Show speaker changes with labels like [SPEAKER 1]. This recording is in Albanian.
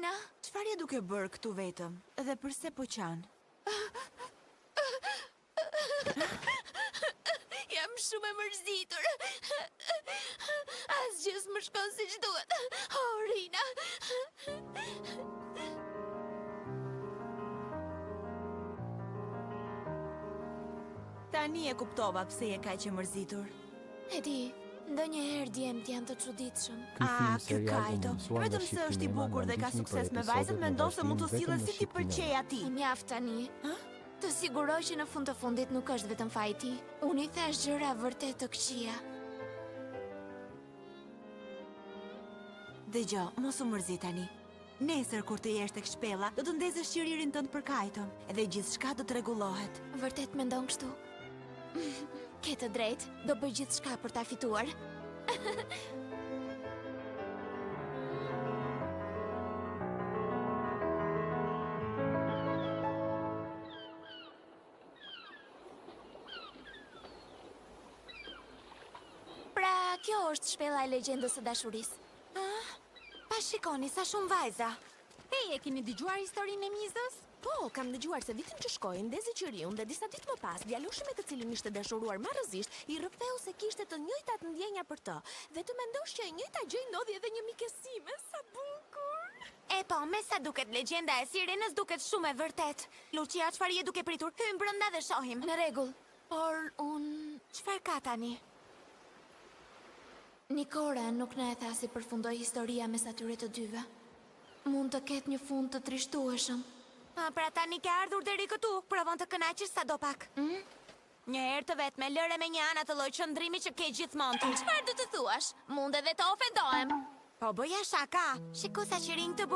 [SPEAKER 1] Rina?
[SPEAKER 2] Çfarë je duke bërë këtu vetëm? Dhe përse po qan?
[SPEAKER 1] Jam shumë e mërzitur. Asgjë s'më shkon siç duhet. Oh, Rina.
[SPEAKER 2] Tani e kuptova pse je kaq e mërzitur.
[SPEAKER 1] E di, ndonjëherë djemtë janë të çuditshëm.
[SPEAKER 2] Ky Kaito. Vetëm se është i bukur dhe ka sukses me vajzat, mendon se mund të sillet si ti pëlqej atij.
[SPEAKER 1] I mjaft tani. Të siguroj që në fund të fundit nuk është vetëm faji i tij. Unë i thash gjëra vërtet të këqija.
[SPEAKER 2] Dëgjoj, mos u mërzit tani. Nesër kur të jesh tek shpella, do të ndezësh qiririn tënd për Kaiton, dhe gjithçka do të rregullohet.
[SPEAKER 1] Vërtet mendon kështu? Ke të drejtë, do bëj gjithçka për ta fituar. Pra, kjo është shpella e legjendës së dashurisë.
[SPEAKER 2] Pa shikoni sa shumë vajza.
[SPEAKER 3] E keni dëgjuar historinë e Mizës? Po, kam dëgjuar se vitin që shkoi ndezi qiriun dhe disa ditë më pas, djaloshi me të cilin ishte dashuruar marrëzisht i rrëfeu se kishte të njëjtat ndjenja për të. Dhe të mendosh që e njëjta gjë i ndodhi edhe një mikesime, sa bukur.
[SPEAKER 1] E po, me sa duket legjenda e Sirenës duket shumë e vërtet. Lucia, çfarë je duke pritur? Hym brenda dhe shohim. Në rregull. Por çfarë ka tani? Nikora nuk na e tha si përfundoi historia mes atyre të dyve. Mund të ketë një fund të trishtueshëm. Pra tani ke ardhur deri këtu, provon të kënaqesh sadopak. Një herë të vetme, lëre me një anë atë lloj qëndrimi që ke gjithmonë ti. Çfarë do të thuash? Mund edhe të ofendohem. Po bëja shaka. Shiko sa që rinj të